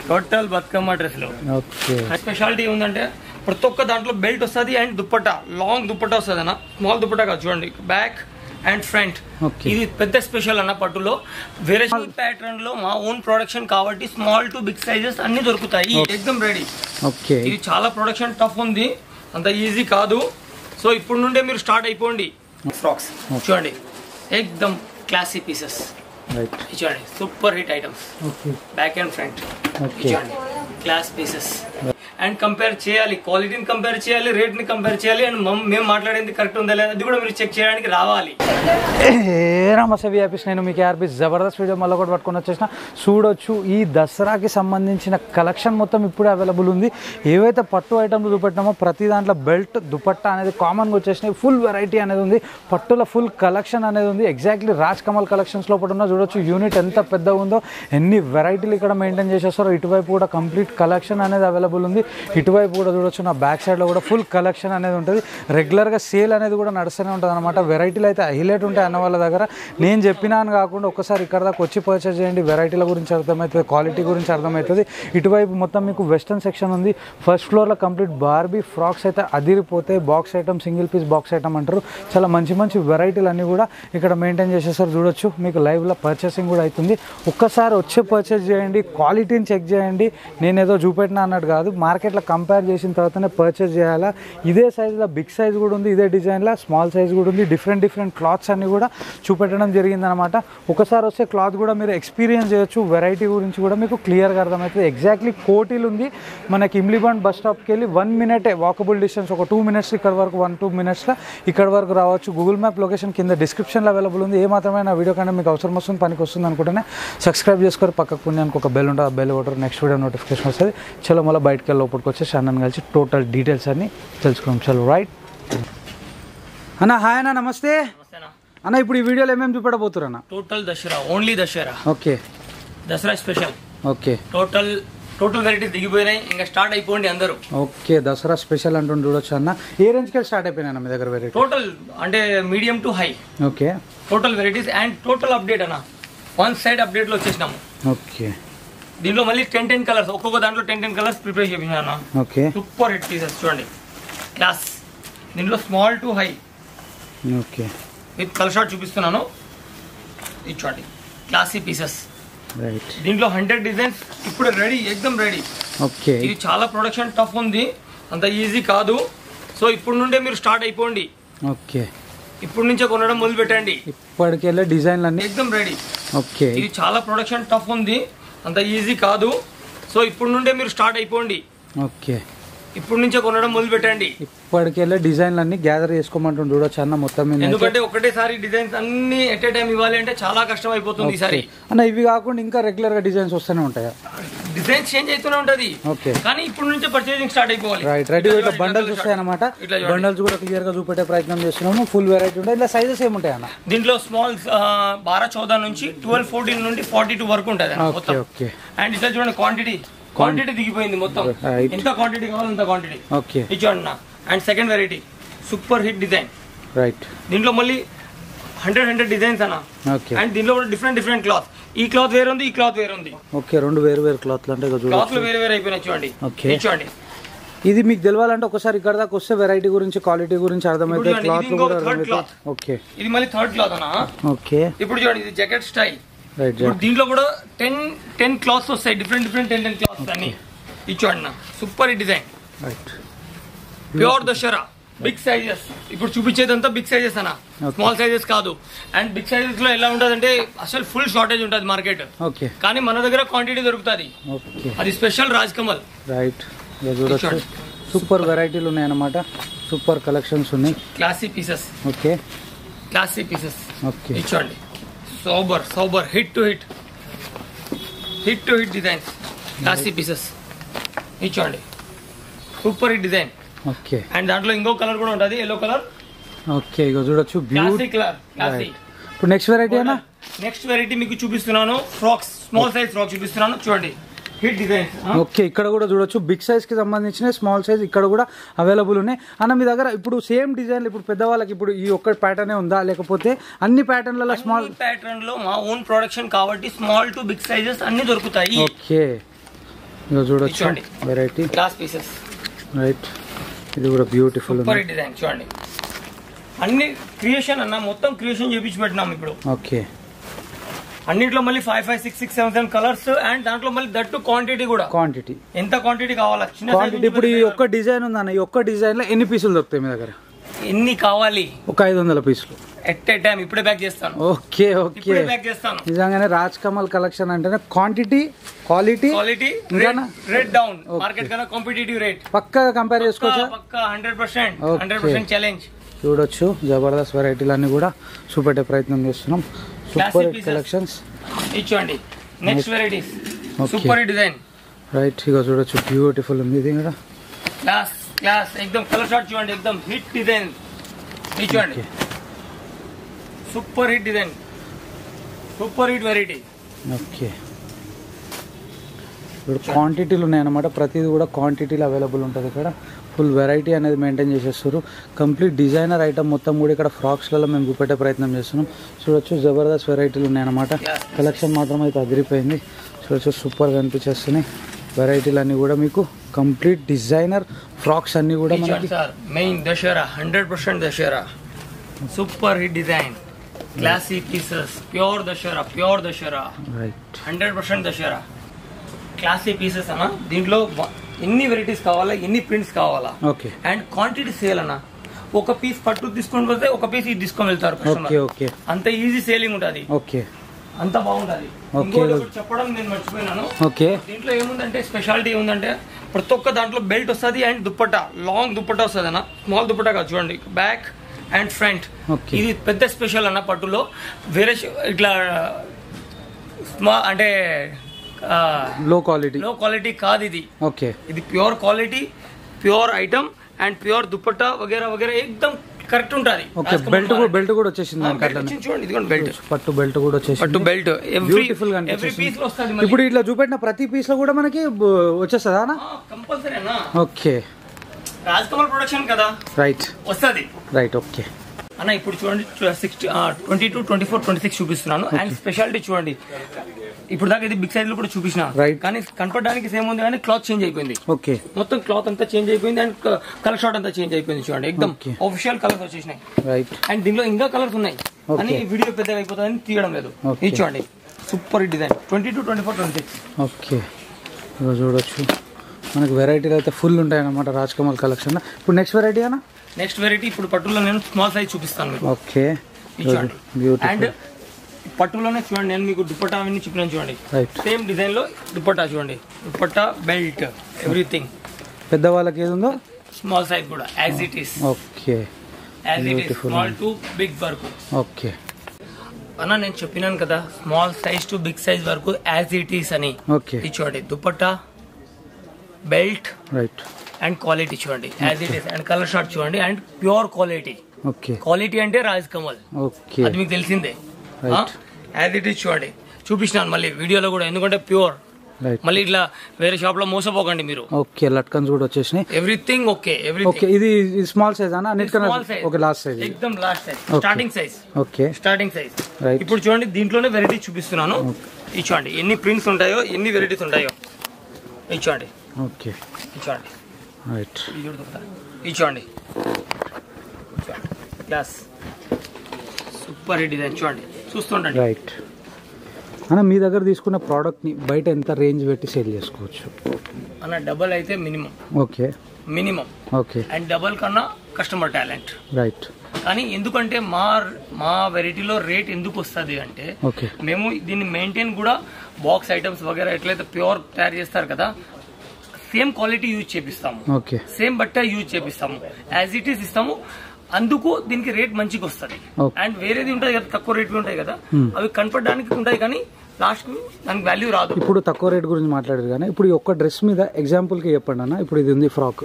Total Bathukamma dress లో speciality ఉందంటే ప్రతి ఒక్క దాంట్లో బెల్ట్ వస్తుంది అండ్ దుప్పట్టా లాంగ్ దుప్పట్టా వస్తుంది అన్న స్మాల్ దుప్పట్టా కాదు చూడండి బ్యాక్ అండ్ ఫ్రంట్ ఇది పెద్ద స్పెషల్ అన్న పట్టులో వేరే ప్యాటర్న్ లో మా ఓన్ ప్రొడక్షన్ కాబట్టి స్మాల్ టు బిగ్ సైజెస్ అన్ని దొరుకుతాయి ఎక్దమ్ రెడీ ఇది చాలా ప్రొడక్షన్ టఫ్ ఉంది అంత ఈజీ కాదు సో ఇప్పుడు నుండే మీరు స్టార్ట్ అయిపోండి ఫ్రాక్స్ చూడండి ఎక్దమ్ క్లాసీ పీసెస్ చూడండి super hit items back and front చూడండి క్లాస్ పీసెస్ అండ్ కంపేర్ చేయాలి క్వాలిటీని కంపేర్ చేయాలి రేట్ ని కంపేర్ చేయాలి అండ్ మేము మాట్లాడేది కరెక్ట్ ఉందా లేదా అది కూడా మీరు చెక్ చేయడానికి రావాలి నమస్తే విఐపీస్ నేను మీకు ఆర్పీ జబర్దస్త్ వీడియో మళ్ళీ ఒకటి పట్టుకొని వచ్చేసిన చూడొచ్చు ఈ దసరాకి సంబంధించిన కలెక్షన్ మొత్తం ఇప్పుడు అవైలబుల్ ఉంది ఏవైతే పట్టు ఐటమ్లు చూపెట్టినామో ప్రతి దాంట్లో బెల్ట్ దుపట్టా అనేది కామన్గా వచ్చేసినాయి ఫుల్ వెరైటీ అనేది ఉంది పట్టుల ఫుల్ కలెక్షన్ అనేది ఉంది ఎగ్జాక్ట్లీ రాజ్ కమల్ కలెక్షన్స్ లోపల ఉన్న చూడొచ్చు యూనిట్ ఎంత పెద్దగా ఉందో ఎన్ని వెరైటీలు ఇక్కడ మెయింటైన్ చేసేస్తారో ఇటువైపు కూడా కంప్లీట్ కలెక్షన్ అనేది అవైలబుల్ ఉంది ఇటువైపు కూడా చూడొచ్చు నా బ్యాక్ సైడ్లో కూడా ఫుల్ కలెక్షన్ అనేది ఉంటుంది రెగ్యులర్గా సేల్ అనేది కూడా నడుస్తూనే ఉంటుంది అనమాట వెరైటీలు అయితే హైలైట్ ఉంటాయి అన్న వాళ్ళ దగ్గర నేను చెప్పినా అని కాకుండా ఒక్కసారి ఇక్కడ దాకా వచ్చి పర్చేస్ చేయండి వెరైటీల గురించి అర్థమవుతుంది క్వాలిటీ గురించి అర్థమవుతుంది ఇటువైపు మొత్తం మీకు వెస్టర్న్ సెక్షన్ ఉంది ఫస్ట్ ఫ్లోర్లో కంప్లీట్ బార్బీ ఫ్రాక్స్ అయితే అదిరిపోతాయి box item single piece box item అంటారు చాలా మంచి మంచి వెరైటీలు అన్నీ కూడా ఇక్కడ మెయింటైన్ చేసేసారు చూడొచ్చు మీకు లైవ్లో పర్చేసింగ్ కూడా అవుతుంది ఒక్కసారి వచ్చి పర్చేస్ చేయండి క్వాలిటీని చెక్ చేయండి నేను ఏదో చూపెట్టినా అన్నట్టు కాదు మార్కెట్లో కంపేర్ చేసిన తర్వాతనే పర్చేస్ చేయాలా ఇదే సైజులో బిగ్ సైజ్ కూడా ఉంది ఇదే డిజైన్లో స్మాల్ సైజ్ కూడా ఉంది డిఫరెంట్ క్లాత్స్ అన్ని కూడా చూపెట్టడం జరిగిందనమాట ఒకసారి వస్తే క్లాత్ కూడా మీరు ఎక్స్పీరియన్స్ చేయొచ్చు వెరైటీ గురించి కూడా మీకు క్లియర్గా అర్థమవుతుంది ఎగ్జాక్ట్లీ కోటిలు ఉంది మనకి ఇమ్లీబండ్ బస్ స్టాప్కి వెళ్ళి 1 minute వాకబుల్ డిస్టెన్స్ ఒక 2 minutes ఇక్కడ వరకు 1-2 minutesలో ఇక్కడ వరకు రావచ్చు గూగుల్ మ్యాప్ లొకేషన్ కింద డిస్క్రిప్షన్లో అవైలబుల్ ఉంది ఏ మాత్రమే వీడియో కన్నా మీకు అవసరం వస్తుంది పనికి వస్తుంది అనుకుంటేనే సబ్స్క్రైబ్ చేసుకొని పక్కకు పుణ్యానికి ఒక బెల్ ఉంటుంది ఆ బెల్ కొట్టరు నెక్స్ట్ వీడియో నోటిఫికేషన్ వస్తుంది చలో మళ్ళీ బయటకు వెళ్ళి లోపలికి వచ్చేసి అన్నని కలిసి టోటల్ డీటెయిల్స్ అన్ని తెలుసుకున్నాం చలో రైట్ అన్న హాయ్ అన్న నమస్తే అన్న ఇప్పుడు ఈ వీడియోలో ఏమేమి చూపెట్టబోతున్నారు అన్న total Dussehra only Dussehra okay Dussehra special okay total varieties దిగిపోయినాయి ఇంకా స్టార్ట్ అయిపోండి అందరూ ఓకే దసరా స్పెషల్ అంటూ చూడొచ్చు అన్న ఏ రేంజ్కి వెళ్ళి స్టార్ట్ అయిపోయినా మీ దగ్గర వెరైటీ టోటల్ అంటే medium to high okay total varieties and total update అన్న వన్ సైడ్ అప్డేట్ లో వచ్చేసినాము ఓకే దీంట్లో మళ్ళీ 10 కలర్స్ ఒక్కొక్క దాంట్లో 10 కలర్స్ ప్రిపేర్ చేయించాను ఓకే సూపర్ హిట్ పీసెస్ చూడండి క్లాస్ దీంట్లో small to high okay with colour short చూపిస్తున్నాను ఇది చూడండి క్లాసీ పీసెస్ రైట్ దీంట్లో 100 డిజైన్స్ ఇప్పుడు రెడీ ఎక్దమ్ రెడీ ఓకే ఇది చాలా ప్రొడక్షన్ టఫ్ ఉంది అంత ఈజీ కాదు సో ఇప్పుడు నుండే మీరు స్టార్ట్ అయిపోండి ఓకే ఇప్పుడు నుంచే కొనడం మొదలు పెట్టండి ఇప్పటికెళ్ళే డిజైన్లు అన్ని ఎక్దమ్ రెడీ ఓకే ఇది చాలా ప్రొడక్షన్ టఫ్ ఉంది అంత ఈజీ కాదు సో ఇప్పుడు నుండే మీరు స్టార్ట్ అయిపోండి ఓకే ఇప్పుడు నుంచే కొనడం మొదలు పెట్టండి ఇప్పటికెళ్ళే డిజైన్లు అన్ని గ్యాదర్ చేసుకోమంటుండే చూడొచ్చు అన్న మొత్తం ఎందుకంటే ఒకటేసారి డిజైన్స్ అన్ని ఎట్ ఏ టైం ఇవ్వాలి అంటే చాలా కష్టం అయిపోతుంది ఈసారి అన్న ఇవి కాకుండా ఇంకా రెగ్యులర్ గా డిజైన్స్ వస్తూనే ఉంటాయా డిజైన్స్ చేంజ్ అవుతూనే ఉంటది ఓకే కానీ ఇప్పుడు నుంచే పర్చేసింగ్ స్టార్ట్ అయిపోవాలి రైట్ రెడీ ఇట్లా బండల్స్ వస్తాయి అనమాట బండల్స్ కూడా క్లియర్ గా చూపెట్టే ప్రయత్నం చేస్తున్నాము ఫుల్ వెరైటీ ఉంటాయి ఇలా సైజెస్ ఏముంటాయి అన్న దీంట్లో స్మాల్ 12-14 నుంచి 12-14 నుండి 42 వరకు ఉంటుంది ఓకే అండ్ ఇట్లా చూడండి క్వాంటిటీ దిగిపోయింది మొత్తం ఎంత క్వాంటిటీ కావాలి అంత క్వాంటిటీ ఓకే ఇది చూడండి and second variety super hit design right దీంట్లో మళ్ళీ 100 డిజైన్స్ అన్న అండ్ దీంట్లో కూడా డిఫరెంట్ క్లాత్ ఈ క్లాత్ వేరే ఉంది ఈ క్లాత్ వేరే ఉంది ఓకే రెండు వేరు క్లాత్లు అంటే క్లాత్లు వేరే అయిపోయినాయి చూడండి చూడండి ఇది మీకు తెలియాలంటే ఒకసారి ఇక్కడ దాకా వస్తే వెరైటీ గురించి క్వాలిటీ గురించి అర్థమైతే క్లాత్ కూడా ఓకే ఇది మళ్ళీ థర్డ్ క్లాత్ అన్న ఓకే ఇప్పుడు చూడండి ఇది జాకెట్ స్టైల్ దీంట్లో కూడా 10 క్లాత్స్ వస్తాయి డిఫరెంట్ 10 క్లాత్స్ అన్ని ఇది చూడండి super design right pure Dussehra big sizes ఇప్పుడు చూపించేదంతా బిగ్ సైజెస్ అన్న స్మాల్ సైజెస్ కాదు అండ్ బిగ్ సైజెస్ లో ఎలా ఉంటుంది అంటే అసలు ఫుల్ షార్టేజ్ ఉంటుంది మార్కెట్ ఓకే కానీ మన దగ్గర క్వాంటిటీ దొరుకుతుంది అది special Raj Kamal right super వెరైటీలు ఉన్నాయి అన్నమాట సూపర్ కలెక్షన్స్ ఉన్నాయి classy pieces okay classy pieces okay చూడండి sober hit to hit designs classy pieces చూడండి super hit design okay and దాంట్లో ఇంకో కలర్ కూడా ఉంటుంది ఎల్లో కలర్ ఓకే ఇక చూడొచ్చు క్లాసిక్ కలర్ క్లాసిక్ ఇప్పుడు నెక్స్ట్ వెరైటీ అన్న నెక్స్ట్ వెరైటీ మీకు చూపిస్తున్నాను ఫ్రాక్స్ స్మాల్ సైజ్ ఫ్రాక్స్ చూపిస్తున్నాను చూడండి హిట్ డిజైన్స్ ఓకే ఇక్కడ కూడా చూడొచ్చు బిగ్ సైజ్ కి సంబంధించిన స్మాల్ సైజ్ ఇక్కడ కూడా అవైలబుల్ ఉన్నాయి అన్న మీ దగ్గర ఇప్పుడు సేమ్ డిజైన్ ఇప్పుడు పెద్దవాళ్ళకి ఇప్పుడు ఈ ఒక్క ప్యాటర్న్ ఉందా లేకపోతే అన్ని ప్యాటర్న్లలో స్మాల్ ప్యాటర్న్ లో మా ఓన్ ప్రొడక్షన్ కాబట్టి స్మాల్ టు బిగ్ సైజెస్ అన్ని దొరుకుతాయి ఓకే ఇగో చూడొచ్చు వెరైటీ క్లాస్ పీసెస్ రైట్. ఇది కూడా బ్యూటిఫుల్ సూపర్ డిజైన్ చూడండి. అన్ని క్రియేషన్ అన్న మొత్తం క్రియేషన్ చేపించి పెట్టినాం ఇప్పుడు. ఓకే. అన్నిట్లో మళ్ళీ 5, 5, 6, 6, 7 కలర్స్ అండ్ దాంట్లో మళ్ళీ దట్టు క్వాంటిటీ కూడా. క్వాంటిటీ ఎంత క్వాంటిటీ కావాలా? చిన్న క్వాంటిటీ. ఇప్పుడు ఈ ఒక్క డిజైన్ ఉందన్న, ఈ ఒక్క డిజైన్ లో ఎన్ని పీసులు దొరుకుతాయి మీ దగ్గర? ఎన్ని కావాలి? ఒక 500 పీసులు ఎట్ ఏ టైం. ఇప్పుడే ప్యాక్ చేస్తాను. ఓకే ఓకే, ఇప్పుడే ప్యాక్ చేస్తాను. నిజంగానే రాజ్ కమల్ కలెక్షన్ అంటేనే quantity, quality rate down. Market కన్నా కాంపిటేటివ్ రేట్ పక్కా కంపేర్ చేసుకోవచ్చా? పక్కా 100% ఛాలెంజ్. చూడొచ్చు జబర్దస్త్ వెరైటీలు అన్ని కూడా చూపెట్టే ప్రయత్నం చేస్తున్నాం. సూపర్ కలెక్షన్స్ ఇచ్చండి. Next varieties super design right. ఇక చూడొచ్చు బ్యూటిఫుల్ ఉంది ఇది కూడా. క్లాస్ ఎక్దమ్ కలర్ షార్ట్ చూడండి, ఎక్దమ్ హిట్ డిజైన్ ఇచ్చండి. Super hit design, super hit variety. Okay. ఇప్పుడు క్వాంటిటీలు ఉన్నాయన్నమాట, ప్రతిదీ కూడా క్వాంటిటీలు అవైలబుల్ ఉంటుంది ఇక్కడ. ఫుల్ వెరైటీ అనేది మెయింటైన్ చేసేస్తారు. కంప్లీట్ డిజైనర్ ఐటమ్ మొత్తం కూడా ఇక్కడ ఫ్రాక్స్లలో మేము చూపెట్టే ప్రయత్నం చేస్తున్నాం. చూడొచ్చు జబర్దస్త్ వెరైటీలు ఉన్నాయన్నమాట. కలెక్షన్ మాత్రం అయితే అదిరిపోయింది. చూడొచ్చు సూపర్గా అనిపించేస్తున్నాయి వెరైటీలు అన్నీ కూడా మీకు. కంప్లీట్ డిజైనర్ ఫ్రాక్స్ అన్నీ కూడా మనకి main Dasara 100% Dasara super hit design classy pieces pure Dasara right. 100% Dasara classy pieces అన్న. దీంట్లో ఎన్ని వెరైటీస్ కావాలా, ఎన్ని ప్రింట్స్ కావాలా. ఓకే. అండ్ క్వాంటిటీ సేల్ అన్న. ఒక పీస్ పట్టు తీసుకొని పోతే ఒక పీస్ ఇది తీసుకొని వెళ్తారు. ఓకే. అంత ఈజీ సేలింగ్ ఉంటుంది. ఓకే. అంత బాగుంటది. చెప్పడం నేను మర్చిపోయినాను. ఓకే. దీంట్లో ఏముందంటే స్పెషాలిటీ ఏముందంటే ప్రతి ఒక్క దాంట్లో బెల్ట్ వస్తుంది అండ్ దుప్పట్టా, లాంగ్ దుప్పట్టా వస్తుంది అన్న. స్మాల్ దుప్పట్టా కాదు చూడండి, బ్యాక్ అండ్ ఫ్రంట్. ఇది పెద్ద స్పెషల్ అన్న పట్టులో. వేరే ఇట్లా అంటే లో క్వాలిటీ కాదు ఇది. ఓకే. ఇది pure quality, pure item and pure dupatta వగేరా వగేరా ఎక్దమ్ కరెక్ట్ ఉంటుంది. ఓకే. బెల్ట్ కూడా వచ్చేసింది చూడండి, ఇదిగోండి బెల్ట్. పట్టు బెల్ట్ కూడా వచ్చేసింది. పట్టు బెల్ట్ బ్యూటిఫుల్ గా అనిపిస్తుంది. ఇప్పుడు ఇట్లా చూపెట్టిన ప్రతి పీస్ లో కూడా మనకి వచ్చేస్తుందా? కంపల్సరీ అన్న. ఓకే. రాజ్ కమల్ ప్రొడక్షన్ కదా, రైట్ వస్తుంది. రైట్. ఓకే అన్న. ఇప్పుడు చూడండి 22, 24, 26 చూపిస్తున్నాను. అండ్ స్పెషాలిటీ చూడండి, ఇప్పుడు దాకా ఇది బిగ్ సైజ్ లో కూడా చూపించిన, కానీ కనపడడానికి సేమ్ ఉంది కానీ క్లాత్ చేంజ్ అయిపోయింది. ఓకే. మొత్తం క్లాత్ అంతా చేంజ్ అయిపోయింది అండ్ కలర్ షార్ట్ అంతా చేంజ్ అయిపోయింది. చూడండి ఎక్దమ్ ఆఫిషియల్ కలర్స్ వచ్చేసినాయి. రైట్. అండ్ దీనిలో ఇంకా కలర్స్ ఉన్నాయి అని వీడియో పెద్దగా అయిపోతుందని తీయడం లేదు. ఇది చూడండి సూపర్ డిజైన్ 22, 24, 26. ఓకే. చూడొచ్చు మనకి వెరైటీలు అయితే ఫుల్ ఉంటాయి అన్నమాట రాజ్ కమల్ కలెక్షన్. ఇప్పుడు నెక్స్ట్ వెరైటీ అన్న? నెక్స్ట్ వెరైటీ ఇప్పుడు పట్టులో నేను స్మాల్ సైజ్ చూపిస్తాను మీకు. ఓకే. అండ్ పట్టులోనే చూడండి, నేను మీకు దుపట్టా అవన్నీ చూపినాను చూడండి. సేమ్ డిజైన్ లో దుపట్టా చూడండి, దుపట్టా బెల్ట్ ఎవ్రీథింగ్. పెద్దవాళ్ళకి ఏది ఉందో స్మాల్ సైజ్ కూడా as it is. Okay. As it is small to big వరకు. ఓకే అన్న, నేను చెప్పినాను కదా small size to big size వరకు యాజ్ ఇట్ ఈస్ అని. ఓకే. ఇది చూడండి dupatta, belt, right. And quality చూడండి as it is. And colour short చూడండి and pure quality. Okay. Quality అంటే రాజ్ కమల్. ఓకే. అది మీకు తెలిసిందే. యాజ్ ఇట్ ఈస్ చూడండి, చూపించినాను మళ్ళీ వీడియోలో కూడా, ఎందుకంటే ప్యూర్. మళ్ళీ ఇట్లా వేరే షాప్ లో మోసపోకండి మీరు. ఓకే. లట్కన్స్ కూడా వచ్చేసినాయి. Everything okay. ఓకే. ఇది స్మాల్ సైజ్ అన్న? ఓకే. లాస్ట్ సైజ్, ఎక్దమ్ last size, starting size. Okay. Starting size. ఇప్పుడు చూడండి దీంట్లోనే వెరైటీ చూపిస్తున్నాను. ఇది చూడండి ఎన్ని ప్రింట్స్ ఉంటాయో, ఎన్ని వెరైటీస్ ఉంటాయో. ఇది చూడండి. ఓకే. ఇది చూడండి. రైట్. ఇది చూడండి గ్లాస్ సూపర్ డిజైన్ చూడండి, చూస్తుండండి. రైట్ అన్న, మీ దగ్గర తీసుకున్న ప్రోడక్ట్ ని బయట ఎంత రేంజ్ పెట్టి సేల్ చేసుకోవచ్చు అన్న? డబల్ అయితే minimum. Okay. Minimum. Okay. And double కన్నా కస్టమర్ టాలెంట్. రైట్. కానీ ఎందుకంటే మా వెరైటీలో రేట్ ఎందుకు వస్తుంది అంటే, మేము దీన్ని మెయింటైన్ కూడా బాక్స్ ఐటమ్స్ వగేరా ఎట్లయితే ప్యూర్ తయారు చేస్తారు కదా, సేమ్ క్వాలిటీ యూజ్ చేపిస్తాము. ఓకే. సేమ్ బట్ట యూజ్ చేపిస్తాము, యాజ్ ఇట్ ఈస్ ఇస్తాము. అందుకు దీనికి రేట్ మంచిగా వస్తుంది. అండ్ వేరేది ఉంటాయి కదా, తక్కువ రేట్ ఉంటాయి కదా, అవి కనపడడానికి ఉంటాయి కానీ లాస్ట్ దానికి వాల్యూ రాదు. ఇప్పుడు తక్కువ రేట్ గురించి మాట్లాడారు కానీ, ఇప్పుడు ఈ ఒక్క డ్రెస్ మీద ఎగ్జాంపుల్ కి చెప్పండి అన్న. ఇప్పుడు ఇది ఉంది ఫ్రాక్,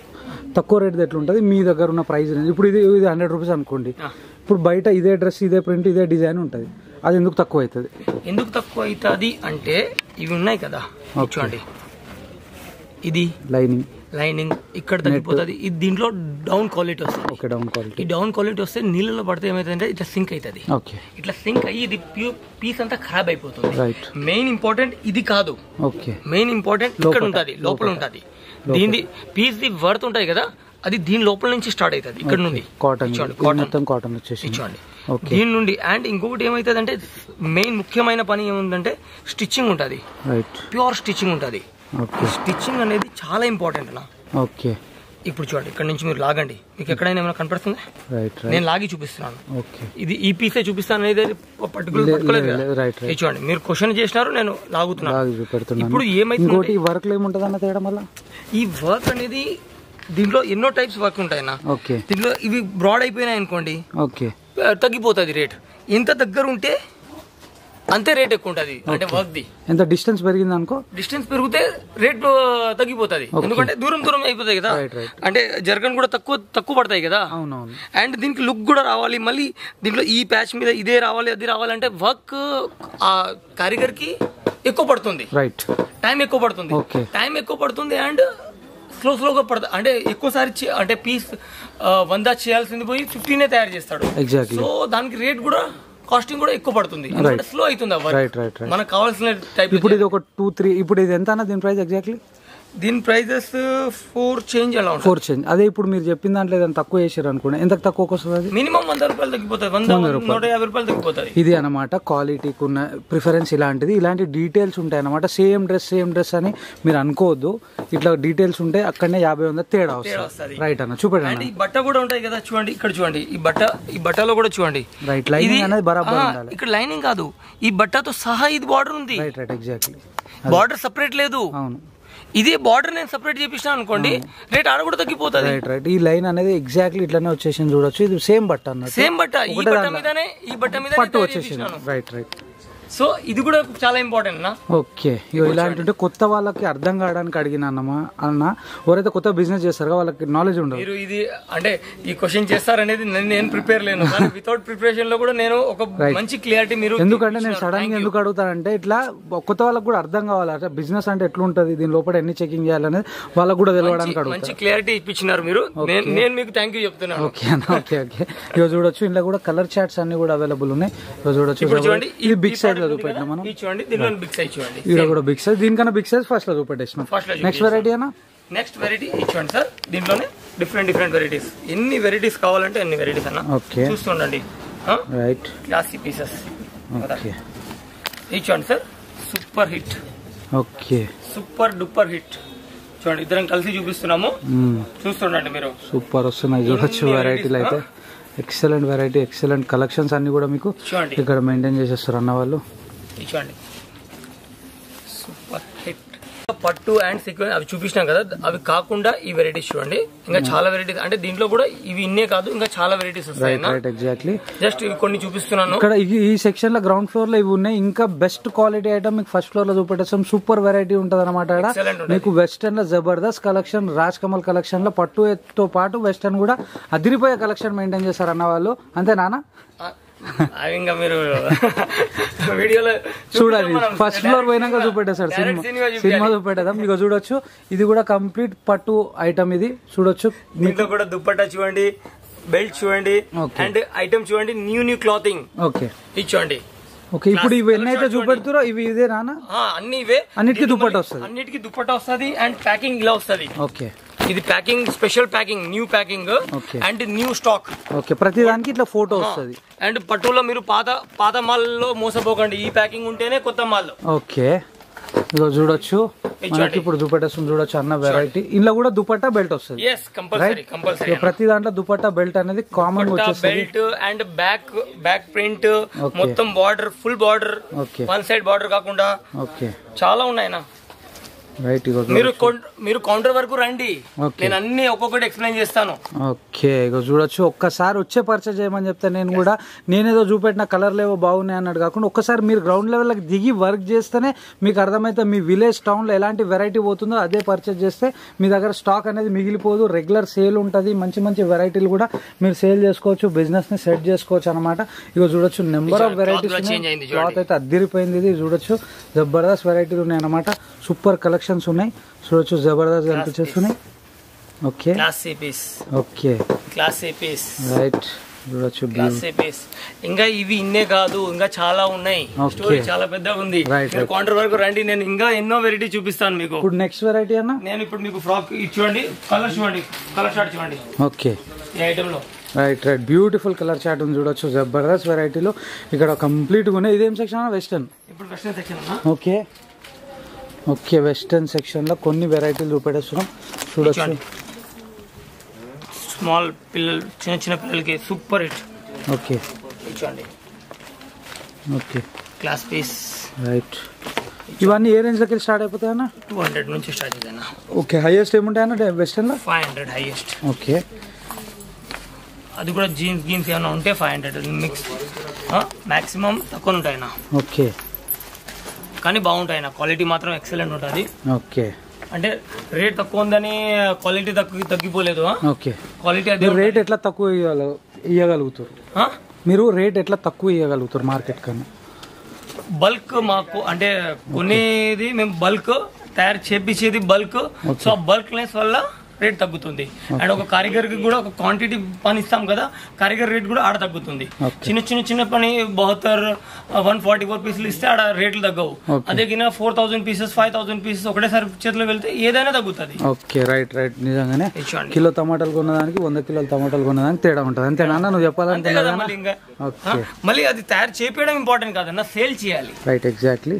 తక్కువ రేట్ ఎట్లుంటది మీ దగ్గర ఉన్న ప్రైస్? ఇప్పుడు ఇది 100 రూపీస్ అనుకోండి. ఇప్పుడు బయట ఇదే డ్రెస్, ఇదే ప్రింట్, ఇదే డిజైన్ ఉంటది, అది ఎందుకు తక్కువ అవుతుంది? ఎందుకు తక్కువ అవుతుంది అంటే ఇవి ఉన్నాయి కదా, చూడండి ఇది లైనింగ్ ఇక్కడ తగ్గిపోతుంది. ఇది దీంట్లో డౌన్ క్వాలిటీ వస్తుంది. Okay, down quality. ఈ డౌన్ క్వాలిటీ వస్తే నీళ్ళలో పడితే ఏమైతుందంటే ఇట్లా సింక్ అవుతుంది. ఓకే, ఇట్లా సింక్ అయ్యి ఇది పీస్ అంతా ఖరాబ్ అయిపోతుంది. రైట్. మెయిన్ ఇంపార్టెంట్ ఇది కాదు. ఓకే, మెయిన్ ఇంపార్టెంట్ ఇక్కడ ఉంటుంది, లోపల ఉంటుంది. దీని పీస్ ది వర్త్ ఉంటుంది కదా, అది దీని లోపల నుంచి స్టార్ట్ అవుతుంది. ఇక్కడ నుండి కాటన్ మొత్తం కాటన్ వచ్చేసి ఇచ్చండి దీని నుండి. అండ్ ఇంకొకటి ఏమైతుంది అంటే మెయిన్ ముఖ్యమైన పని ఏముందంటే స్టిచ్చింగ్ ఉంటుంది. రైట్, ప్యూర్ స్టిచ్చింగ్ ఉంటుంది. ఓకే, స్టిచ్చింగ్ అనేది చాలా ఇంపార్టెంట్ అన్న. ఓకే, ఇప్పుడు చూడండి ఇక్కడ నుంచి మీరు లాగండి, మీకు ఎక్కడైనా ఏమైనా కనపడుతుంది? రైట్, నేను లాగి చూపిస్తున్నాను. ఓకే, ఇది ఈ పీసే చూపిస్తాను అనేది పర్టికులర్ చూడండి. మీరు క్వశ్చన్ చేసినారు, నేను లాగుతున్నాను. ఇప్పుడు ఏమైంది వర్క్ లో ఏముంటది అన్న తేడా? మళ్ళీ ఈ వర్క్ అనేది దీంట్లో ఎన్నో టైప్స్ వర్క్ ఉంటాయన్నా. ఓకే, దీంట్లో ఇవి బ్రాడ్ అయిపోయినాయి అనుకోండి, ఓకే, తగ్గిపోతుంది రేట్. ఎంత దగ్గర ఉంటే అంతే రేట్ ఎక్కువ ఉంటుంది. అంటే వర్క్ ది ఎంత డిస్టెన్స్ పెరిగింది అనుకో, డిస్టెన్స్ పెరిగితే రేట్ తగ్గిపోతుంది. ఎందుకంటే దూరం అయిపోతాయి కదా, అంటే జర్గన్ కూడా తక్కువ పడతాయి కదా. అవునవును. అండ్ దీనికి లుక్ కూడా రావాలి, మళ్ళీ దీంట్లో ఈ ప్యాచ్ మీద ఇదే రావాలి, అది రావాలంటే వర్క్ ఆ కారిగర్ కి ఎక్కువ పడుతుంది. రైట్, టైం ఎక్కువ పడుతుంది. అండ్ స్లోగా పడుతుంది. అంటే ఎక్కువసారి అంటే పీస్ 100 చేయాల్సింది పోయి 15 తయారు చేస్తాడు. ఎగ్జాక్ట్లీ. సో దానికి రేట్ కూడా కాస్టింగ్ కూడా ఎక్కువ పడుతుంది, స్లో అవుతుంది. మనకు కావాల్సిన టైప్. ఇప్పుడు ఇది ఒక 2-3, ఇప్పుడు ఇది ఎంత అన్న దీని ప్రైస్ ఎగ్జాక్ట్లీ? దీని ప్రైజెస్ 4 చేంజ్ అలా ఉంటుంది. 4 చేంజ్. అదే ఇప్పుడు మీరు చెప్పిన దాంట్లో ఏదైనా తక్కువ చేసారు అనుకోండి, ఎంత తక్కువకి వస్తుంది? అది మినిమం 100 రూపాయలు తగ్గిపోతుంది, 150 రూపాయలు తగ్గిపోతుంది. ఇది అనమాట క్వాలిటీకి ఉన్న ప్రిఫరెన్స్ ఇలాంటిది. ఇలాంటి డీటెయిల్స్ ఉంటాయి అనమాట. సేమ్ డ్రెస్ అని మీరు అనుకోవద్దు. ఇట్లా డీటెయిల్స్ ఉంటాయి, అక్కడనే 50-100 తేడా వస్తుంది. రైట్ అన్న, చూడండి. ఈ బట్ట కూడా ఉంటాయి కదా, చూడండి ఇక్కడ చూడండి. ఈ బట్టలో కూడా చూడండి. రైట్, లైనింగ్ అనేది బరాబర్ ఉండాలి. ఇక్కడ లైనింగ్ కాదు, ఈ బట్టతో సహా ఇది బార్డర్ ఉంది. Right, exactly. బార్డర్ సెపరేట్ లేదు. అవును, ఇదే బార్డర్ నేను సెపరేట్ చేపించినా అనుకోండి, రేట్ ఆడ కూడా తగ్గిపోతుంది. రైట్. ఈ లైన్ అనేది ఎగ్జాక్ట్లీ ఇట్లానే వచ్చేసింది చూడొచ్చు. ఇది సేమ్ బట్ట అన్నట్టు. సేమ్ బట్ట, ఈ బట్ట మీద పట్టు వచ్చేసింది. రైట్. సో ఇది కూడా చాలా ఇంపార్టెంట్ అన్న. ఓకే, ఇలాంటి కొత్త వాళ్ళకి అర్థం కావడానికి అడిగిన అన్న, ఎవరైతే కొత్త బిజినెస్ చేస్తారో వాళ్ళకి నాలెడ్జ్ ఉండదు. మీరు ఇది అంటే ఈ క్వశ్చన్ చేస్తారనేది నేను ప్రిపేర్ లేను, వితౌట్ ప్రిపరేషన్ లో కూడా నేను ఒక మంచి క్లియారిటీ మీరు. ఎందుకంటే నేను సడన్ గా ఎందుకు అడుగుతానంటే ఇట్లా కొత్త వాళ్ళకి కూడా అర్థం కావాలి, బిజినెస్ అంటే ఎట్లుంటది, దీని లోపల ఎన్ని చెకింగ్ చేయాలనేది వాళ్ళకి కూడా తెలియడానికి అడుగుతాను. మంచి క్లియారిటీ ఇప్పించినారు మీరు, నేను మీకు థ్యాంక్ యూ చెప్తున్నాను. ఓకే అన్న, ఓకే. ఇక చూడొచ్చు, ఇంట్లో కూడా కలర్ చార్ట్స్ అన్ని కూడా అవైలబుల్ ఉన్నాయి. చూడొచ్చు, ఇది బిగ్ సైజ్ చూపెట్టినా మనం. దీనిలో బిగ్ సైజ్ చూడండి, ఇది కూడా బిగ్ సైజ్. దీనికన్నా బిగ్ సైజ్ ఫస్ట్ లో చూపెట్టేసినాం. నెక్స్ట్ వెరైటీ అన్న, నెక్స్ట్ వెరైటీ ఇచ్చుకోండి సార్. దీంట్లోనే డిఫరెంట్ వెరైటీస్, ఎన్ని వెరైటీస్ కావాలంటే అన్ని వెరైటీస్ అన్న. ఓకే, చూస్తుండండి. Right, classy pieces. ఓకే, ఇచ్చుకోండి sir. Super hit. Okay, super duper hit. చూడండి, ఇద్దరం కలిసి చూపిస్తున్నాము, చూస్తుండండి మీరు. సూపర్ వస్తున్నాయి చూడొచ్చు వెరైటీలు అయితే. ఎక్సలెంట్ వెరైటీ, ఎక్సలెంట్ కలెక్షన్స్ అన్ని కూడా మీకు ఇక్కడ మెయింటైన్ చేసేస్తారు అన్న వాళ్ళు. చూడండి, సూపర్ హిట్. పట్టు అండ్ సీక్వెన్స్ అవి చూపించినాం కదా, అవి కాకుండా ఈ వెరైటీస్ చూడండి, ఇంకా చాలా వెరైటీస్. అంటే దీంట్లో కూడా ఇవి ఇన్నే కాదు, ఇంకా చాలా వెరైటీస్ వస్తాయి. ఎగ్జాక్ట్లీ. జస్ట్ ఇవి కొన్ని చూపిస్తున్నాను. ఇక్కడ ఈ సెక్షన్ లో గ్రౌండ్ ఫ్లోర్ లో ఇవి ఉన్నాయి. ఇంకా బెస్ట్ క్వాలిటీ ఐటమ్ మీకు ఫస్ట్ ఫ్లోర్ లో చూపెట్టేస్తాం. సూపర్ వెరైటీ ఉంటది అనమాట. మీకు వెస్టర్న్ లో జబర్దస్త్ కలెక్షన్, రాజ్ కమల్ కలెక్షన్ లో పట్టుతో పాటు వెస్టర్న్ కూడా అదిరిపోయే కలెక్షన్ మెయింటైన్ చేస్తారు అన్న వాళ్ళు. అంతే నాన్న? ఇంకా మీరు వీడియోలో చూడాలి. ఫస్ట్ ఫ్లోర్ పోయినాక చూపెట్టేసారు, సినిమా చూపెట్టేదాం. మీకు చూడొచ్చు, ఇది కూడా కంప్లీట్ పట్టు ఐటమ్. ఇది చూడొచ్చు, దీంట్లో కూడా దుప్పట్టా చూడండి, బెల్ట్ చూడండి, అండ్ ఐటమ్ చూడండి, న్యూ క్లాతింగ్. ఓకే, ఇది చూడండి. ఓకే, ఇప్పుడు ఇవి ఎన్నైతే చూపెడుతారో ఇవి ఇదే నాన్న? అన్ని ఇవే. అన్నిటికీ దుప్పట్టా వస్తుంది. అన్నిటికీ దుప్పట్టా వస్తుంది. అండ్ ప్యాకింగ్ ఇలా వస్తుంది. ఓకే, ఇది packing, special packing, new packing and new stock. Okay, ప్రతి దానికి ఇట్లా ఫోటో వస్తుంది. అండ్ పట్టులో మీరు పాత మాల్ లో మోసపోకండి, ఈ ప్యాకింగ్ ఉంటేనే కొత్త మాల్. ఓకే, ఇదిగో చూడొచ్చు, మనకి ఇప్పుడు దుపట్టాస్ చూడొచ్చు అన్న వెరైటీ. ఇందులో కూడా దుపట్టా బెల్ట్ వస్తుంది. ప్రతి దాంట్లో దుపట్టా బెల్ట్ అనేది కామన్ వచ్చేస్తుంది. బెల్ట్ అండ్ బ్యాక్ ప్రింట్, మొత్తం border, full border, one side border కాకుండా చాలా ఉన్నాయి. రైట్, మీరు కౌంటర్ వరకు రండి, నేను అన్ని ఒక్కొక్కటి ఎక్స్ప్లెయిన్ చేస్తాను. ఓకే, ఇక చూడొచ్చు. ఒక్కసారి వచ్చే పర్చేజ్ చేయమని చెప్తే నేనేదో చూపెట్టిన కలర్ లేవో బాగున్నాయి అన్నట్టు కాకుండా ఒక్కసారి మీరు గ్రౌండ్ లెవెల్కి దిగి వర్క్ చేస్తేనే మీకు అర్థమైతే మీ విలేజ్ టౌన్ లో ఎలాంటి వెరైటీ పోతుందో అదే పర్చేజ్ చేస్తే మీ దగ్గర స్టాక్ అనేది మిగిలిపోదు. రెగ్యులర్ సేల్ ఉంటుంది. మంచి వెరైటీలు కూడా మీరు సేల్ చేసుకోవచ్చు, బిజినెస్ ని సెట్ చేసుకోవచ్చు అనమాట. ఇక చూడొచ్చు, నెంబర్ ఆఫ్ వెరైటీస్. క్లాత్ అయితే అద్దిరిపోయింది. ఇది చూడొచ్చు, జబర్దస్త్ వెరైటీలు ఉన్నాయి అనమాట. సూపర్ కలెక్షన్స్ ఉన్నాయి. చూడొచ్చు, జబర్దస్త్ కనిపించేస్తున్నాయి. Okay classy piece, okay classy piece, right చూడొచ్చు. Classy piece. ఇంకా ఇవి ఇన్నే కాదు, ఇంకా చాలా ఉన్నాయి. స్టోరీ చాలా పెద్దగా ఉంది. మీరు కౌంటర్ వరకు రండి, నేను ఇంకా ఎన్నో వెరైటీ చూపిస్తాను మీకు. ఇప్పుడు నెక్స్ట్ వెరైటీ అన్న, నేను ఇప్పుడు మీకు ఫ్రాక్ చూడండి, కలర్ చూడండి, కలర్ షార్ట్ చూడండి. ఓకే ఈ ఐటమ్ లో right right beautiful colour chart ఉంది చూడొచ్చు. జబర్దస్త్ వెరైటీలో ఇక్కడ కంప్లీట్గా ఉన్నాయి. ఇదేం సెక్షన్? వెస్టర్న్. ఇప్పుడు western section. Okay okay western సెక్షన్లో కొన్ని వెరైటీలు చూపెట్టేస్తున్నాం చూడొచ్చు. స్మాల్ పిల్లలు, చిన్న చిన్న పిల్లలకి సూపర్ హిట్. ఓకే చూడండి. Okay class piece. రైట్. ఇవన్నీ ఏ రేంజ్లోకి స్టార్ట్ అయిపోతాయన్నా? 200 నుంచి స్టార్ట్ అవుతాయన్నా. ఓకే. హైయెస్ట్ ఏముంటాయన్నా వెస్టర్న్లో? 500 హైయెస్ట్. ఓకే. అది కూడా జీన్స్ గీన్స్ ఏమైనా ఉంటే 500 మిక్స్. మ్యాక్సిమం తక్కువ ఉంటాయన్నా. ఓకే. కానీ బాగుంటాయన్నా, క్వాలిటీ మాత్రం ఎక్సలెంట్ ఉంటుంది. ఓకే. అంటే రేట్ తక్కువ ఉందని క్వాలిటీ తగ్గిపోలేదు. ఓకే. క్వాలిటీ అదే. రేట్ ఎట్లా తక్కువ ఇవ్వగలుగుతారు? మీరు రేట్ ఎట్లా తక్కువ ఇవ్వగలుగుతారు మార్కెట్ కన్నా? బల్క్ మాకు అంటే కొనేది మేము బల్క్ తయారు చేపించేది బల్క్. సో బల్క్ లెస్ వల్ల రేట్ తగ్గుతుంది. అండ్ ఒక కారిగర్కి కూడా ఒక క్వాంటిటీ పని ఇస్తాం కదా, కారిగర్ రేట్ కూడా ఆడ తగ్గుతుంది. చిన్న పని 144 పీసులు ఇస్తే ఆడ రేట్లు తగ్గవు. అదే కింద 4000 పీసెస్ 5000 పీసెస్ ఒకటేసారి చేతిలో వెళ్తే ఏదైనా తగ్గుతుంది. ఓకే. రైట్ రైట్ నిజంగానే. కిలో టమాటాలు కొన్నదానికి 100 కిలోల టమాటాలు కొన్నదానికి తేడా ఉంటుంది. అంతేనా నువ్వు చెప్పాలంటే? మళ్ళీ అది తయారు చేపించడం ఇంపార్టెంట్ కాదన్నా, సేల్ చేయాలి. Right exactly.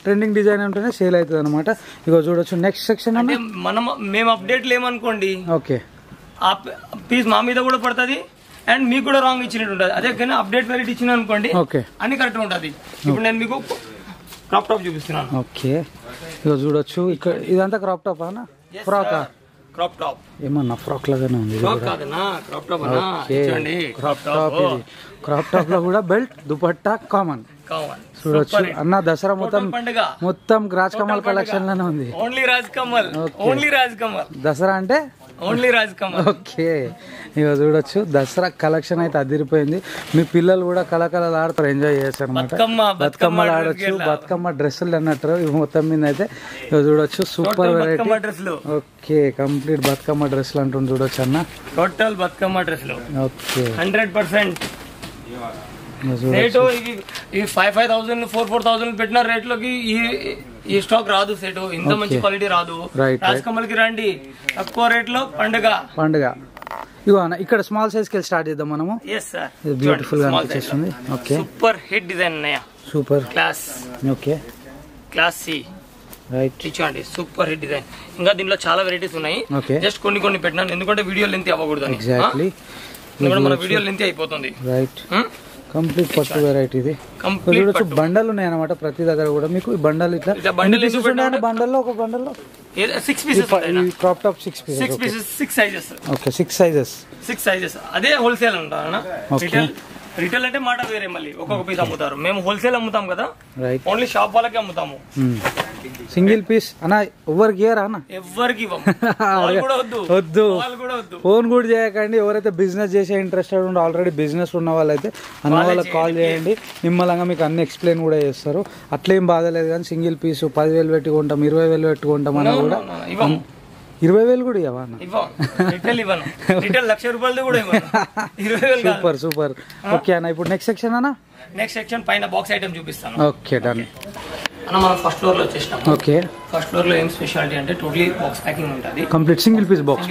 ట్రెండింగ్ డిజైన్ ఉంటేనే సేల్ అవుతుంది అనమాట. ఇక చూడొచ్చు నెక్స్ట్ సెక్షన్. అంటే మేము అప్డేట్ లేమనుకోండి, ఓకే, ఆ పీస్ మా మీద కూడా పడుతుంది అండ్ మీకు కూడా రాంగ్ ఇచ్చినట్టు ఉంటుంది. అదే కానీ అప్డేట్ వెరైటీ ఇచ్చిన అనుకోండి, ఓకే, అన్ని కరెక్ట్ ఉంటుంది. ఇప్పుడు నేను మీకు క్రాప్ టాప్ చూపిస్తున్నాను. ఓకే. ఇక చూడొచ్చు ఇక్కడ ఇదంతా క్రాప్ టాప్ అన్న? ఫ్రాక్? క్రాప్ టాప్ ఏమన్నా ఫ్రాక్ లాగానే ఉంది. క్రాప్ టాప్ లో కూడా బెల్ట్ దుపట్టా కామన్ చూడొచ్చు అన్న. దసరా మొత్తం రాజ్ కమల్ కలెక్షన్ లోనే ఉంది. ఓన్లీ రాజ్ కమల్ దసరా అంటే ఓన్లీ రాజ్ కమల్. ఓకే. ఇక చూడొచ్చు దసరా కలెక్షన్ అయితే అదిరిపోయింది. మీ పిల్లలు కూడా కళకళలు ఆడతారు, ఎంజాయ్ చేస్తారు అనమాట. బతుకమ్మలు ఆడొచ్చు, బతుకమ్మ డ్రెస్సులు అన్నట్టు ఇవి మొత్తం మీద అయితే. ఇక చూడొచ్చు super variety. Okay. Complete Bathukamma డ్రెస్సులు అంటుంది చూడొచ్చు అన్న. టోటల్ బతుకమ్మ డ్రెస్సులు. ఓకే. 100%. రేటు ఈ 5000 4,000 పెట్టిన రేట్లోకి ఈ స్టాక్ రాదు. సెట్ ఇంత మంచి క్వాలిటీ రాదు. రాజ్ కమల్ కి రండి, తక్కువ రేట్ లో పండుగ. ఇగో అన్న ఇక్కడ స్మాల్ సైజ్ కి స్టార్ట్ చేద్దాం మనము. బ్యూటిఫుల్ గా అనిపిస్తుంది. ఓకే. సూపర్ హిట్ డిజైన్ ఉన్నాయా? Super class. Okay. Classy. Right. ఇచ్చండి సూపర్ హిట్ డిజైన్. ఇంకా దీనిలో చాలా వెరైటీస్ ఉన్నాయి. జస్ట్ కొన్ని పెట్టినాను ఎందుకంటే వీడియో లెంత్ అవ్వకూడదు. ఎగ్జాక్ట్లీ. మన వీడియో లెంత్ అయిపోతుంది. రైట్. కంప్లీట్ పట్టు వెరైటీ ఇది. చూడొచ్చు బండలు ఉన్నాయి అనమాట ప్రతి దగ్గర కూడా మీకు. ఈ బండలు ఇట్లా బండల్లో ఒక బండల్లో 6 pieces crop top 6 pieces 6 sizes. Okay. 6 sizes. అదే హోల్సేల్ అంటారా? రిటైల్ అంటే మాట వేరే, మళ్ళీ ఒక్కొక్క పీస్ అమ్ముతారు. మేము హోల్సేల్ అమ్ముతాం కదా, ఓన్లీ షాప్ వాళ్ళకి అమ్ముతాము. సింగిల్ పీస్ అన్న ఎవరికి ఇయ్యరా అన్న? ఎవరికి వద్దు. ఫోన్ కూడా చేయకండి. ఎవరైతే బిజినెస్ చేసే ఇంట్రెస్టెడ్ ఉండి ఆల్రెడీ బిజినెస్ ఉన్న వాళ్ళైతే అన్న వాళ్ళకి కాల్ చేయండి. నిమ్మలంగా మీకు అన్ని ఎక్స్ప్లెయిన్ కూడా చేస్తారు. అట్లేం బాధలేదు. కానీ సింగిల్ పీస్ 10,000 పెట్టుకుంటాం, 20,000 పెట్టుకుంటాం అన్న కూడా 20,000 కూడా ఇవ్వవా? Super super. ఓకే అన్న. ఇప్పుడు నెక్స్ట్ సెక్షన్ అన్న? నెక్స్ట్ సెక్షన్ పైన బాక్స్ ఐటమ్ చూపిస్తాను. ఓకే డన్ అన్న. మనం ఫస్ట్ ఫ్లోర్ లో వచ్చేసినాం. ఓకే. ఫస్ట్ ఫ్లోర్ లో ఏం స్పెషాలిటీ అంటే టోటలీ బాక్స్ ప్యాకింగ్ ఉంటుంది. Complete single piece box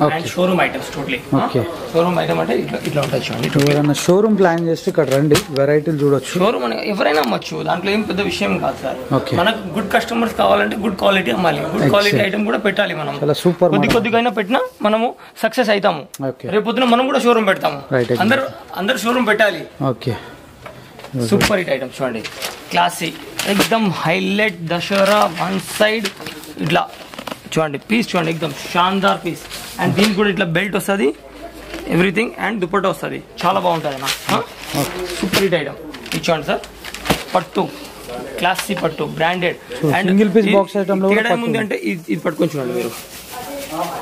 and showroom items totally. Okay. Showroom item అంటే ఇట్లా ఉంటుంది చూడండి. ఎవరైనా షోరూమ్ ప్లాన్ చేస్తే ఇక్కడ రండి, వెరైటీలు చూడొచ్చు. షోరూమ్ అని ఎవరైనా అమ్మచ్చు, దాంట్లో ఏం పెద్ద విషయం కాదు సార్. మనకు గుడ్ కస్టమర్స్ కావాలంటే గుడ్ క్వాలిటీ అమ్మాలి, గుడ్ క్వాలిటీ ఐటమ్ కూడా పెట్టాలి. మనం సూపర్ కొద్దిగా అయినా పెట్టినా మనము సక్సెస్ అవుతాము. రేపు పొద్దున మనం కూడా షోరూమ్ పెడతాము. అందరు షోరూమ్ పెట్టాలి. ఓకే. సూపర్ హిట్ ఐటమ్ చూడండి. క్లాసీ ఎక్దమ్ హైలైట్ దసరా వన్ సైడ్ ఇట్లా చూడండి. పీస్ చూడండి ఎక్దమ్ షాన్దార్ పీస్. అండ్ దీనికి కూడా ఇట్లా బెల్ట్ వస్తుంది, ఎవ్రీథింగ్. అండ్ దుపట్టా వస్తుంది, చాలా బాగుంటుంది అన్న. Super hit item. ఇచ్చాండి సార్. పట్టు క్లాసీ పట్టు branded. And single piece box item లో తేడా ఏముంది అంటే ఇది పట్టుకొని చూడండి మీరు.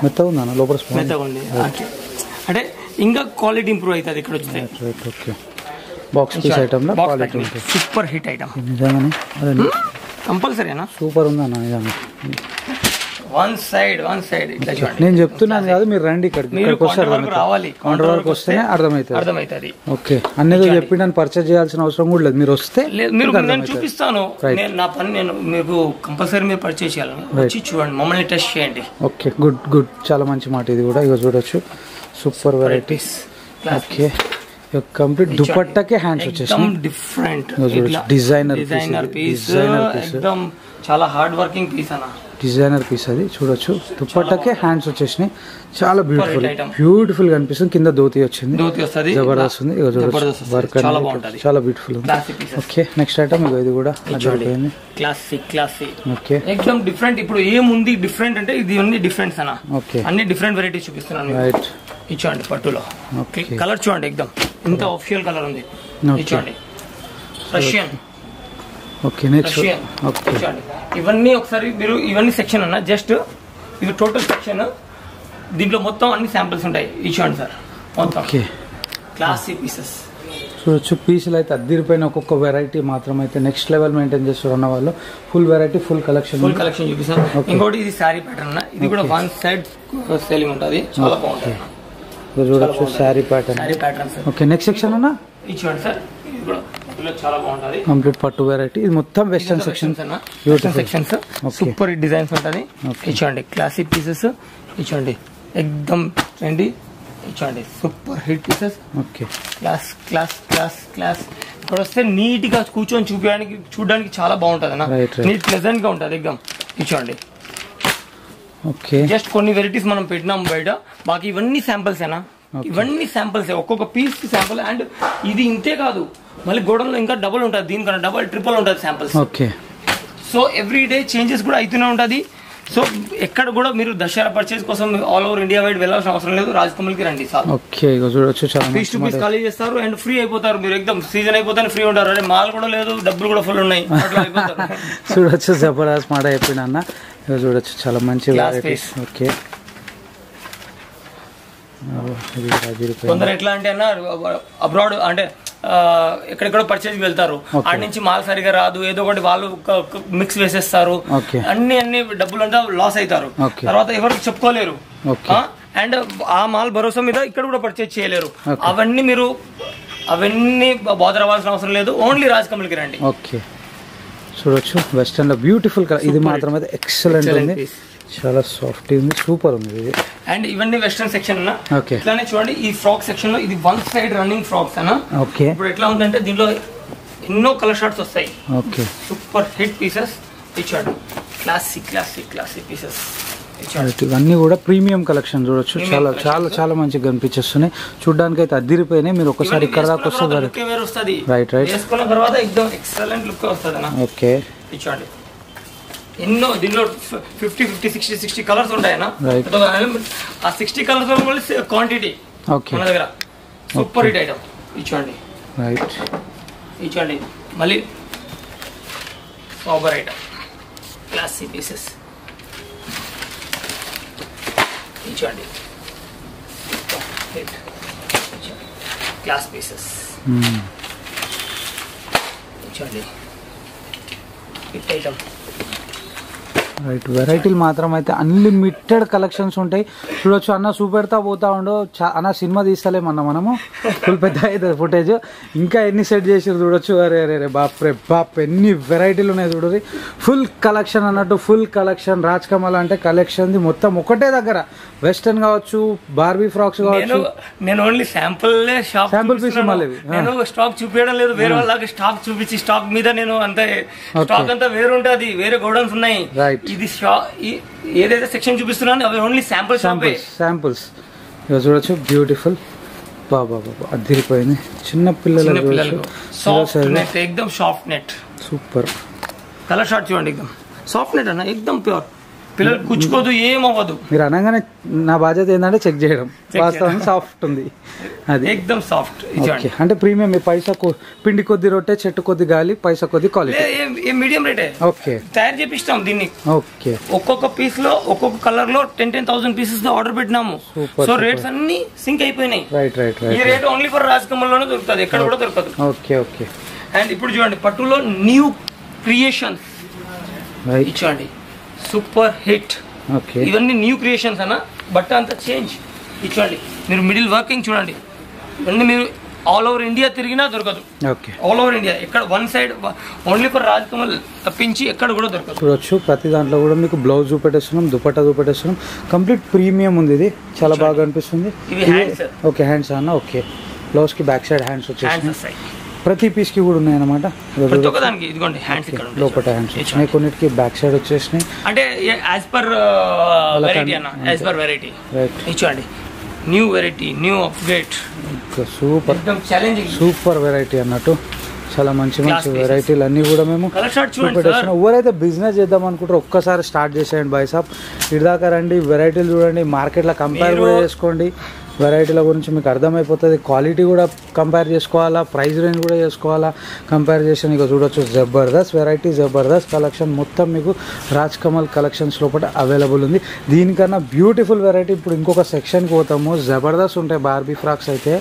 మెత్తగా ఉందన్న లోపల, మెత్తగా ఉంది. అంటే ఇంకా క్వాలిటీ ఇంప్రూవ్ అవుతుంది ఇక్కడ వస్తే. ఓకే. బాక్స్ పీస్ ఐటమ్ లో క్వాలిటీ ఉంటుంది. సూపర్ హిట్ ఐటమ్ నిజంగానే. అదే కంపల్సరీనా? సూపర్ ఉందన్న నిజంగా. వన్ సైడ్ ఇట్లా చూడండి. నేను చెప్తున్నాను కాదు, మీరు రండి ఇక్కడికి రావాలి. కౌంటర్ వరకు వస్తేనే అర్థమవుతుంది. ఓకే, అన్నీ చెప్పి నన్ను పర్చేజ్ చేయాల్సిన అవసరం కూడా లేదు, మీరు వస్తే మీరు నేను చూపిస్తాను. నా పని నేను మీకు కంపల్సరీ మీరు పర్చేజ్ చేయాలి. వచ్చి చూడండి, మమ్మల్ని టెస్ట్ చేయండి. ఓకే, గుడ్, చాలా మంచి మాట ఇది కూడా. ఇక చూడొచ్చు, సూపర్ వెరైటీస్. ఓకే, కంప్లీట్ దుపట్టాకే హ్యాండ్స్ వచ్చేసాయి. డిఫరెంట్ డిజైనర్ పీస్, చాలా హార్డ్ వర్కింగ్ పీస్ అన్న. డిజైనర్ పీస్ అది చూడొచ్చు. దుపట్టాకే హ్యాండ్స్ వచ్చేసినాయి, చాలా బ్యూటిఫుల్ గా అనిపిస్తుంది. కింద ధోతి వచ్చింది, జబర్దస్త్ ఉంది. వర్క్ చాలా బ్యూటిఫుల్ ఉంది. ఓకే, నెక్స్ట్ ఐటమ్ ఇది కూడా క్లాసిక్. Okay, ఎక్దమ్ different. ఇప్పుడు ఏముంది డిఫరెంట్ అంటే ఇది అన్ని డిఫరెంట్స్ అన్న. ఓకే, అన్ని డిఫరెంట్ వెరైటీస్ చూపిస్తున్నాను. రైట్, ఇచ్చండి పట్టులో. ఓకే, కలర్ చూడండి, ఎక్దమ్ ఇంత ఆఫిషియల్ కలర్ ఉంది. ఇచ్చండి రష్యన్. ఓకే, నెక్స్ట్ ఇవన్నీ ఒకసారి మీరు ఇవన్నీ సెక్షన్ అన్న, జస్ట్ ఇది టోటల్ సెక్షన్. దీంట్లో మొత్తం అన్ని శాంపిల్స్ ఉంటాయి. ఇచ్చండి సార్ మొత్తం. ఓకే, క్లాసిక్ పీసెస్ చూడొచ్చు. పీసులు అయితే అద్దరిపోయిన ఒక్కొక్క వెరైటీ మాత్రం అయితే నెక్స్ట్ లెవెల్ మెయింటైన్ చేస్తారు అన్న వాళ్ళు. ఫుల్ వెరైటీ, ఫుల్ కలెక్షన్ చూపిస్తాను. ఇంకోటి ఇది శారీ ప్యాటర్న్ అన్న. ఇది కూడా వన్ సైడ్ సేలింగ్ ఉంటుంది, చాలా బాగుంటుంది. చూడొచ్చు, sari pattern. Okay, next section అన్న. ఇచ్చండి సార్, ఇది కూడా చాలా బాగుంటది. కంప్లీట్ పట్టు వెరైటీ. ఇది మొత్తం వెస్టర్న్ సెక్షన్స్, సూపర్ డిజైన్స్ ఉంటది. ఇచ్చండి క్లాసిక్ పీసెస్. ఇచ్చండి ఎక్దమ్ ట్రెండీ. ఇచ్చండి super hit pieces. Okay, class. ఇక్కడ వస్తే నీట్ గా కూర్చొని చూడడానికి చాలా బాగుంటది అన్న. నీట్ ప్లెజెంట్ గా ఉంటది ఎక్దమ్. ఇచ్చండి. ఓకే, జస్ట్ కొన్ని వెరైటీస్ మనం పెట్టినాం బయట, బాకి ఇవన్నీ శాంపిల్స్ ఏనా. ఇవన్నీ శాంపిల్స్, ఒక్కొక్క పీస్ శాంపుల్. అండ్ ఇది ఇంతే కాదు, మళ్ళీ గోడంలో ఇంకా డబుల్ ఉంటుంది, దీనికన్నా డబుల్ ట్రిపుల్ ఉంటుంది samples. Okay, so every day changes కూడా అవుతూనే ఉంటుంది. సో ఎక్కడ కూడా మీరు దసరా పర్చేస్ కోసం ఆల్ ఓవర్ ఇండియా వైడ్ వెళ్ళాల్సిన అవసరం లేదు, రాజకమల్కి రండి సార్. ఓకే, చూడొచ్చు, పీస్ టు పీస్ ఖాళీ చేస్తారు అండ్ ఫ్రీ అయిపోతారు. మీరు ఎక్దమ్ సీజన్ అయిపోతే ఫ్రీ ఉంటారు. అదే మాల్ కూడా లేదు, డబ్బులు కూడా ఫుల్ ఉన్నాయి. చూడొచ్చు, జబర్దస్త్ మాట అయిపోయినా అన్న. చూడొచ్చు, చాలా మంచి వెరైటీస్. ఓకే, కొందరు ఎట్లా అంటే అన్న అబ్రాడ్ అంటే ఎక్కడెక్కడో పర్చేజ్ వెళ్తారు, ఆడ నుంచి మాల్ సరిగా రాదు, ఏదో ఒకటి వాళ్ళు మిక్స్ వేసేస్తారు, అన్ని డబ్బులు అంతా లాస్ అవుతారు. తర్వాత ఎవరికి చెప్పుకోలేరు. అండ్ ఆ మాల్ భరోసా మీద ఇక్కడ కూడా పర్చేజ్ చేయలేరు. అవన్నీ బాధర్ అవ్వాల్సిన అవసరం లేదు, ఓన్లీ రాజకమల్కి రండి. ఓకే, చూడొచ్చు, వెస్టర్న్ లో బ్యూటిఫుల్ కలర్. ఇది మాత్రం అయితే ఎక్సలెంట్ ఉంది, చాలా సాఫ్ట్ ఉంది, సూపర్ ఉంది ఇది. అండ్ ఇవన్నీ వెస్టర్న్ సెక్షన్ అన్న. ఇట్లానే చూడండి, ఈ ఫ్రాక్ సెక్షన్ లో ఇది వన్ సైడ్ రన్నింగ్ ఫ్రాక్స్ అన్న. ఓకే, ఇప్పుడు ఎట్లా ఉందంటే దీనిలో ఎన్నో కలర్ షార్ట్స్ వస్తాయి. Okay, super hit pieces. ఇచ్చాడు క్లాసిక్ పీసెస్. ఇవన్నీ కూడా ప్రీమియం కలెక్షన్. చూడొచ్చు, చాలా మంచిగా కనిపించేస్తున్నాయి. చూడడానికి అయితే అదిరిపోయినాయి. మీరు ఒకసారి ఇక్కడ దాకా వస్తుంది. రైట్, వేసుకున్న తర్వాత ఎక్సలెంట్ లుక్ వస్తుంది అన్న. ఓకే, ఇచ్చాడు ఎన్నో, దీనిలో 50-60 కలర్స్ ఉంటాయన్నా. ఆ 60 కలర్స్ మళ్ళీ క్వాంటిటీ మన దగ్గర. Super hit item. ఇచ్చండి, రైట్, ఇచ్చండి మళ్ళీ సూపర్ ఐటమ్. Classic pieces. ఇచ్చండి క్లాస్ పీసెస్. ఇచ్చండి హిట్ ఐటమ్. రైట్, వెరైటీలు మాత్రం అయితే అన్లిమిటెడ్ కలెక్షన్స్ ఉంటాయి. చూడొచ్చు అన్న, చూపెడతా పోతా ఉండో. అన్న సినిమా తీస్తలేమన్నా మనము, ఫుల్ పెద్ద అవుతుంది ఫుటేజ్. ఇంకా ఎన్ని సెట్ చేసి చూడొచ్చు. అరే బాప్ ఎన్ని వెరైటీలు ఉన్నాయి చూడరు. ఫుల్ కలెక్షన్ అన్నట్టు, ఫుల్ కలెక్షన్. రాజకమల్ అంటే కలెక్షన్ మొత్తం ఒకటే దగ్గర. వెస్టర్న్ కావచ్చు, బార్బీ ఫ్రాక్స్ కావచ్చు. నేను ఓన్లీ శాంపుల్ పీస్ మళ్ళీ నేను స్టాక్ చూపించడం లేదు, వేరే వాళ్ళకి స్టాక్ చూపించి స్టాక్ మీద నేను అంతే. స్టాక్ అంతా వేరే ఉంటుంది, వేరే గోడౌన్స్ ఉన్నాయి. ఇది ఏదైతే సెక్షన్ చూపిస్తున్నాను అవి ఓన్లీ శాంపుల్స్. ఇక చూడొచ్చు, బ్యూటిఫుల్. బాబా అదిరిపోయింది. చిన్న పిల్లలకు soft net, super colour short చూడండి. ఎక్దమ్ సాఫ్ట్ నెట్ అన్న, ఎక్దమ్ ప్యూర్. పిల్లలు కుచ్చుకోదు, ఏమవ్వదు. మీరు అనగానే నా బాధ్యత ఏంటంటే చెక్ చేయడం. వాస్తవం సాఫ్ట్ ఉంది, అది ఎక్దమ్ సాఫ్ట్. అంటే ప్రీమియం. మీ పైసా పిండి కొద్ది రొట్టె, చెట్టు కొద్ది గాలి, పైసా కొద్ది క్వాలిటీ. మీడియం రేటే. ఓకే, తయారు చేపిస్తాం దీన్ని. ఓకే, ఒక్కొక్క పీస్ లో ఒక్కొక్క కలర్ లో 10,000 పీసెస్ లో ఆర్డర్ పెట్టినాము. సో రేట్స్ అన్ని సింక్ అయిపోయినాయి. రైట్. ఈ రేట్ ఓన్లీ ఫర్ రాజకమల్ లోనే దొరుకుతుంది, ఎక్కడ కూడా దొరకదు. ఓకే. అండ్ ఇప్పుడు చూడండి, పట్టులో న్యూ క్రియేషన్స్. ఇచ్చండి సూపర్ హిట్ ఇవన్నీ న్యూ క్రియేషన్స్ అన్న. బట్ట అంతా చేంజ్. చూడండి మీరు మిడిల్ వర్కింగ్ చూడండి. ఇవన్నీ మీరు ఆల్ ఓవర్ ఇండియా తిరిగినా దొరకదు. ఆల్ ఓవర్ ఇండియా ఎక్కడ one side only for Rajkamal తప్పించి ఎక్కడ కూడా దొరకదు. చూడొచ్చు ప్రతి దాంట్లో కూడా మీకు బ్లౌజ్ చూపెట్టేస్తున్నాం, దుపట్టా చూపెట్టేస్తున్నాం. కంప్లీట్ ప్రీమియం ఉంది, ఇది చాలా బాగా అనిపిస్తుంది. ఓకే హ్యాండ్స్ అన్న. ఓకే బ్లౌజ్ కి బ్యాక్ సైడ్ హ్యాండ్స్ వచ్చేసి ప్రతి పీస్ కి కూడా ఉన్నాయి అన్నమాట. లోపల హ్యాండ్స్ వచ్చినాయి, కొన్నిటికి బ్యాక్ సైడ్ వచ్చేసినాయి. అంటే యాజ్ పర్ వెరైటీ అన్న, యాజ్ పర్ వెరైటీ. చూడండి new variety, new update, super super variety అన్నట్టు. చాలా మంచి మంచి వెరైటీలు అన్నీ కూడా మేము చూపెట్టేస్తున్నాం. ఎవరైతే బిజినెస్ చేద్దాం అనుకుంటారో ఒక్కసారి స్టార్ట్ చేసేయండి బాయ్ సాబ్. ఇటుదాకా రండి, వెరైటీలు చూడండి, మార్కెట్లో కంపేర్ కూడా చేసుకోండి. వెరైటీల గురించి మీకు అర్థమైపోతుంది. క్వాలిటీ కూడా కంపేర్ చేసుకోవాలా, ప్రైస్ రేంజ్ కూడా చేసుకోవాలా, కంపేర్ చేసి ఇక చూడొచ్చు. జబర్దస్త్ వెరైటీ, జబర్దస్త్ కలెక్షన్ మొత్తం మీకు రాజ్కమల్ కలెక్షన్స్ లోపల అవైలబుల్ ఉంది. దీనికన్నా బ్యూటిఫుల్ వెరైటీ ఇప్పుడు ఇంకొక సెక్షన్కి పోతాము. జబర్దస్త్ ఉంటాయి బార్బీ ఫ్రాక్స్. అయితే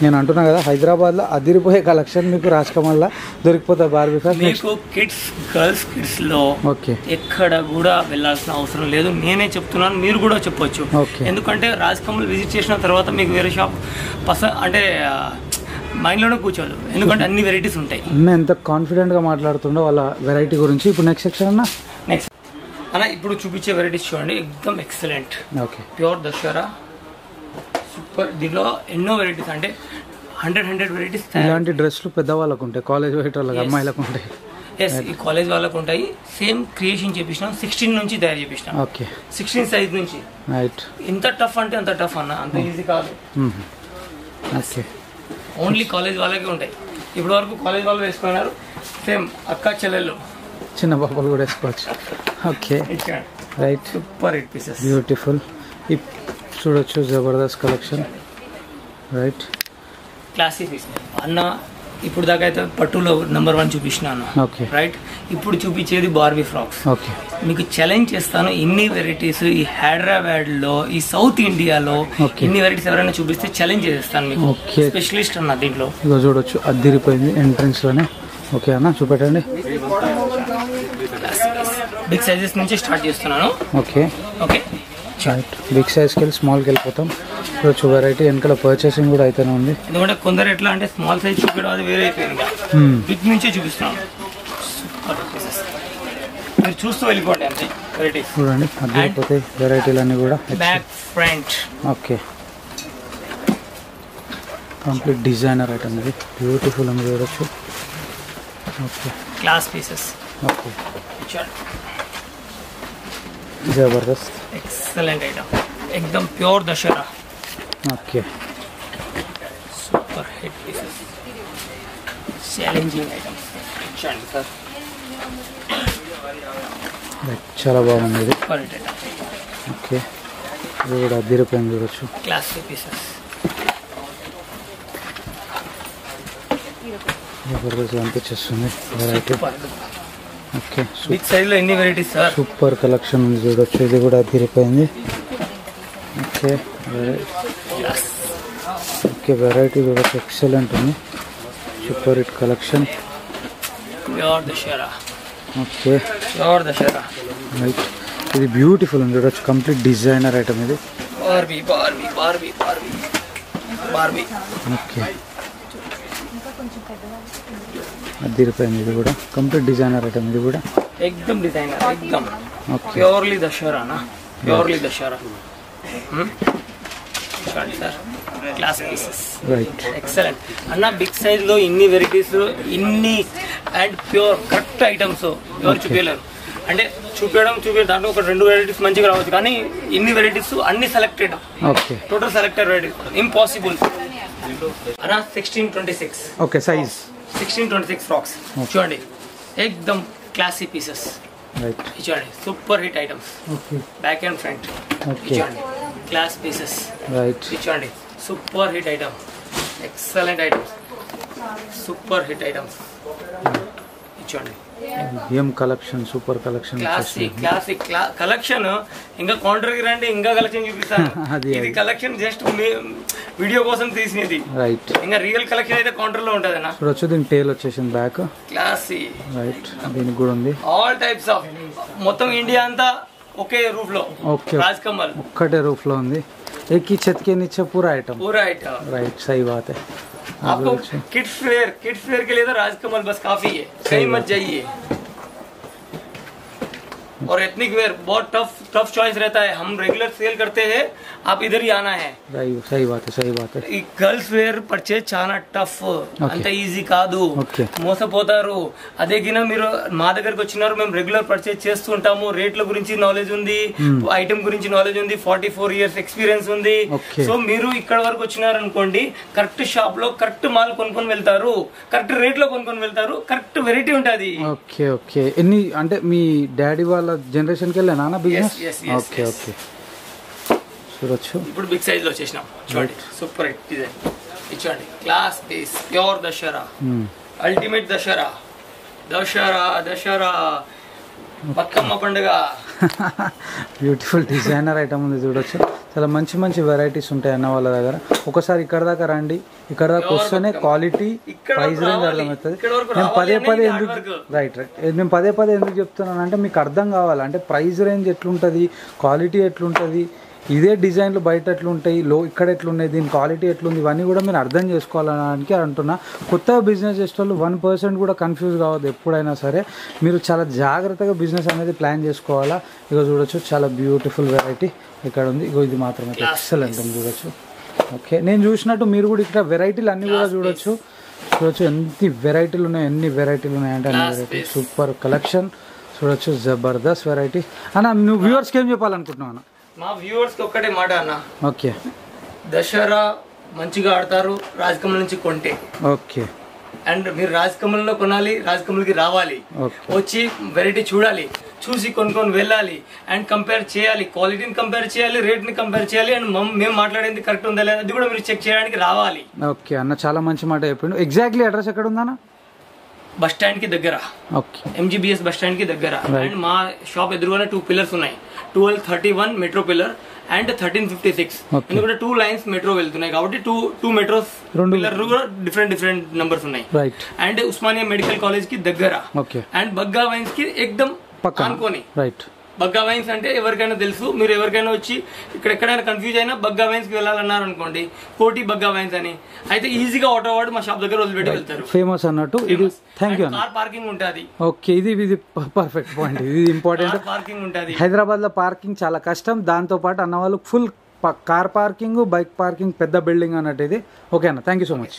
నేను అంటున్నా కదా, హైదరాబాద్లో అదిరిపోయే కలెక్షన్ మీకు రాజ్కమల్లో దొరికిపోతాయి బార్బీ ఫ్రాక్స్. మీకు కిడ్స్, గర్ల్స్ కిడ్స్ లో ఎక్కడ కూడా వెళ్ళాల్సిన అవసరం లేదు. నేనే చెప్తున్నాను, మీరు కూడా చెప్పొచ్చు. ఎందుకంటే రాజ్కమల్ విజిట్ చేసిన తర్వాత మీకు వేరే షాప్ అంటే మైండ్లోనే కూర్చోదు, ఎందుకంటే అన్ని వెరైటీస్ ఉంటాయి. ఎంత కాన్ఫిడెంట్గా మాట్లాడుతుండో వాళ్ళ వెరైటీ గురించి. ఇప్పుడు నెక్స్ట్ సెక్షన్ అన్న. నెక్స్ట్ అన్న ఇప్పుడు చూపించే వెరైటీస్ చూడండి, ఎక్దమ్ ఎక్సలెంట్. Pure Dasara super. దీనిలో ఎన్నో వెరైటీస్, అంటే 100 వెరైటీస్. ఇలాంటి డ్రెస్లు పెద్దవాళ్ళకు ఉంటాయి, కాలేజ్ వైట్ వాళ్ళకి, అమ్మాయిలకు ఉంటాయి. ఈ కాలేజ్ వాళ్ళకు ఉంటాయి. సేమ్ క్రియేషన్ చేపించినాం, 16 నుంచి తయారు చేపించినాం. 16 సైజ్ నుంచి. ఇంత టఫ్ అంటే అంత టఫ్ అన్న, అంత ఈజీ కాదు. ఓన్లీ కాలేజ్ వాళ్ళకే ఉంటాయి. ఇప్పటి వరకు కాలేజ్ వాళ్ళు వేసుకున్నారు. సేమ్ అక్క చెల్లెళ్ళు, చిన్న పాపలు కూడా వేసుకోవచ్చు. Okay right. Super hit pieces, beautiful. చూడొచ్చు జబర్దస్త్ కలెక్షన్. రైట్ క్లాసీ పీస్ అన్న. ఇప్పుడు దాకా అయితే పట్టులో నెంబర్ 1 చూపించినాను. రైట్ ఇప్పుడు చూపించేది బార్బీ ఫ్రాక్స్. మీకు ఛాలెంజ్ చేస్తాను, ఇన్ని వెరైటీస్ ఈ హైదరాబాద్ లో, ఈ సౌత్ ఇండియాలో ఇన్ని వెరైటీస్ ఎవరైనా చూపిస్తే ఛాలెంజ్ చేస్తాను మీకు. స్పెషలిస్ట్ అన్న దీంట్లో. ఇక చూడొచ్చు అద్దిరిపోయింది ఎంట్రన్స్ లోనే. ఓకే అన్న చూపెట్టండి. బిగ్ సైజెస్ నుంచి స్టార్ట్ చేస్తున్నాను. ఓకే ఓకే బిగ్ సైజ్కి వెళ్ళి స్మాల్కి వెళ్ళిపోతాం. చూడొచ్చు వెరైటీ వెనకాల పర్చేసింగ్ కూడా అయితేనే ఉంది. ఎందుకంటే కొందరు ఎట్లా అంటే స్మాల్ సైజ్ చూపించడం అది వేరే అయిపోయింది, బిగ్ నుంచే చూపిస్తున్నాను. మీరు చూస్తూ వెళ్ళిపోండి అంతే వెరైటీస్. చూడండి అద్దిరిపోతాయి వెరైటీలు అన్నీ కూడా. Back front. Okay complete designer item ఇది, బ్యూటిఫుల్ అని చూడొచ్చు. Okay class pieces. ఓకే జబర్దస్త్ ఎక్సలెంట్ ఐటమ్, ఎక్దమ్ pure Dussehra. Okay super hit pieces, challenging items. చూడండి సార్ చాలా బాగుంది ఇది. Super hit item. ఓకే ఇది కూడా అద్దిరిపోయింది చూడొచ్చు. క్లాస్ పీసెస్ జబర్దస్త్ అనిపించేస్తుంది వెరైటీ. ఓకే బిగ్ సైజ్ లో ఎన్ని వెరైటీస్ సార్. సూపర్ కలెక్షన్ ఉంది చూడొచ్చు. ఇది కూడా అదిరిపోయింది. ఓకే ఓకే వెరైటీ చూడొచ్చు, ఎక్సలెంట్ ఉంది. Super hit collection. Pure Dussehra. Okay pure Dasara. Right ఇది బ్యూటిఫుల్ ఉంది చూడొచ్చు, కంప్లీట్ డిజైనర్ ఐటమ్ ఇది. Barbie Barbie Barbie Barbie Barbie. Okay అదిరిపోయింది. ఇది కూడా కంప్లీట్ డిజైనర్ ఐటమ్. ఇది కూడా ఎక్దమ్ డిజైనర్, ఎక్దమ్ ప్యూర్లీ దసరా నా, purely Dasara. Sir class pieces. Right excellent అన్న. బిగ్ సైజ్ లో ఇన్ని వెరైటీస్, ఇన్ని అండ్ ప్యూర్ కరెక్ట్ ఐటమ్స్ ఎవరు చూపించలేరు. అంటే చూపించడం దాంట్లో ఒక 2 వెరైటీస్ మంచిగా రావచ్చు, కానీ ఇన్ని వెరైటీస్ అన్ని selected. Okay total selected varieties impossible అన్న. 1626. ఓకే సైజ్ 1626 ఫ్రాక్స్ చూడండి, ఎక్దమ్ క్లాసీ పీసెస్. రైట్ చూడండి super hit items. Okay back and front. Okay చూడండి క్లాస్ పీసెస్. రైట్ చూడండి super hit item, excellent items, super hit items. చూడండి ఏం collection, super collection. Classic collection. ఇంకా కౌంటర్కి రండి, ఇంకా కలెక్షన్ చూపిస్తాను. ఇది కలెక్షన్ జస్ట్ వీడియో కోసం తీసినది. రైట్ ఇంకా రియల్ కలెక్షన్ అయితే కౌంటర్ లో ఉంటది. వచ్చి దీని టేల్ వచ్చేసింది బ్యాక్. క్లాసీ. రైట్ దీనికి కూడా ఉంది. ఆల్ టైప్స్ ఆఫ్ మొత్తం ఇండియా అంతా ओके रूफ लो ओके राजकमल ఒక్కటే రూఫ్ లో ఉంది एक ही छत के नीचे पूरा आइटम राइट सही बात है आपको किड्स वेयर के लिए तो राजकमल बस काफी है कहीं मत जाइए और एथनिक वेयर बहुत टफ चॉइस रहता है हम रेगुलर सेल करते हैं आप इधर ही आना है सही बात है ఈ గర్ల్స్ వేర్ పర్చేజ్ చాలా టఫ్ అంత ఈజీ కాదు మోసపోతారు అదేగినా మీరు మా దగ్గరకు వచ్చినారు మేము రెగ్యులర్ పర్చేజ్ చేస్తూ ఉంటాము రేట్ల గురించి నాలెడ్జ్ ఉంది ఐటమ్ గురించి నాలెడ్జ్ ఉంది 44 ఇయర్స్ ఎక్స్పీరియన్స్ ఉంది సో మీరు ఇక్కడ వరకు వచ్చినారు అనుకోండి కరెక్ట్ షాప్ లో కరెక్ట్ మాల్ కొనుక్కొని వెళ్తారు కరెక్ట్ రేట్ లో కొనుక్కొని వెళ్తారు కరెక్ట్ వెరైటీ ఉంటది ఓకే ఎన్ని అంటే మీ డాడీ వాళ్ళ జనరేషన్ కి వెళ్ళానా బిజినెస్ ఓకే చూడొచ్చు ఇప్పుడు బిగ్ సైజ్ లో వచ్చేసినాం చూడండి సూపర్ హిట్ డిజైన్ ఇచ్చండి class piece pure Dussehra ultimate Dussehra Bathukamma పండుగ బ్యూటిఫుల్ డిజైనర్ ఐటమ్ ఉంది చూడొచ్చు చాలా మంచి వెరైటీస్ ఉంటాయి అన్న వాళ్ళ దగ్గర ఒకసారి ఇక్కడ దాకా రండి ఇక్కడ దాకా వస్తేనే క్వాలిటీ ప్రైస్ రేంజ్ అర్థమవుతుంది నేను పదే పదే ఎందుకు చెప్తున్నాను అంటే మీకు అర్థం కావాలి అంటే ప్రైస్ రేంజ్ ఎట్లుంటుంది క్వాలిటీ ఎట్లుంటుంది ఇదే డిజైన్లు బయట ఎట్లుంటాయి ఇక్కడ ఎట్లున్నాయి దీని క్వాలిటీ ఎట్లుంది ఇవన్నీ కూడా మీరు అర్థం చేసుకోవాలనడానికి అంటున్నా కొత్తగా బిజినెస్ చేసే వాళ్ళు 1% కూడా కన్ఫ్యూజ్ కావద్దు ఎప్పుడైనా సరే మీరు చాలా జాగ్రత్తగా బిజినెస్ అనేది ప్లాన్ చేసుకోవాలా ఇక చూడొచ్చు చాలా బ్యూటిఫుల్ వెరైటీ ఇక్కడ ఉంది ఇగో ఇది మాత్రమే ఎక్సలెంట్ ఉంది చూడొచ్చు ఓకే నేను చూసినట్టు మీరు కూడా ఇక్కడ వెరైటీలు అన్నీ కూడా చూడొచ్చు ఎన్ని వెరైటీలు ఉన్నాయంటే అన్ని వెరైటీ సూపర్ కలెక్షన్ చూడొచ్చు జబర్దస్త్ వెరైటీ అన్న నువ్వు వ్యూవర్స్కి ఏం చెప్పాలనుకుంటున్నావు అన్న మా వ్యూవర్స్ కి ఒక్కటే మాట అన్న ఓకే దసరా మంచిగా ఆడతారు రాజకమల్ నుంచి కొంటే ఓకే అండ్ మీరు రాజకమల్లో కొనాలి రాజకమల్కి రావాలి వచ్చి వెరైటీ చూడాలి చూసి కొనుక్కొని వెళ్ళాలి అండ్ కంపేర్ చేయాలి క్వాలిటీని కంపేర్ చేయాలి రేట్ని కంపేర్ చేయాలి అండ్ మేము మాట్లాడేది కరెక్ట్ ఉందా లేదా అది కూడా మీరు చెక్ చేయడానికి రావాలి ఓకే అన్న చాలా మంచి మాట చెప్పిండు ఎగ్జాక్ట్లీ అడ్రస్ ఎక్కడ ఉందన్న బస్ స్టాండ్ కి దగ్గర ఎంజీబీఎస్ బస్ స్టాండ్ కి దగ్గర అండ్ మా షాప్ ఎదురుగానే 2 పిల్లర్స్ ఉన్నాయి 1231 మెట్రో పిల్లర్ అండ్ 1356 ఎందుకంటే 2 లైన్స్ మెట్రో వెళ్తున్నాయి కాబట్టి 2 మెట్రోస్ పిల్లర్ కూడా డిఫరెంట్ నంబర్స్ ఉన్నాయి అండ్ ఉస్మానియా మెడికల్ కాలేజ్ కి దగ్గర అండ్ బగ్గా వైన్స్ కి ఎక్దమ్ అనుకోని బగ్గా వైన్స్ అంటే ఎవరికైనా తెలుసు మీరు ఎవరికైనా వచ్చి ఇక్కడ ఎక్కడైనా కన్ఫ్యూజ్ అయినా బగ్గా వైన్స్ కి వెళ్ళాలన్నారు అనుకోండి కోటి బగ్గా వైన్స్ అని అయితే ఈజీగా ఆటో వాడు మా షాప్ దగ్గర వదిలిపెట్టి వెళ్తారు ఫేమస్ అన్నట్టు కార్ పార్కింగ్ ఉంటుంది ఓకే ఇది పర్ఫెక్ట్ పాయింట్ ఇది ఇంపార్టెంట్ పార్కింగ్ ఉంటుంది హైదరాబాద్ లో పార్కింగ్ చాలా కష్టం దాంతో పాటు అన్న వాళ్ళు full car parking bike parking పెద్ద బిల్డింగ్ అన్నట్టు ఇది ఓకే అన్న థ్యాంక్ యూ సో మచ్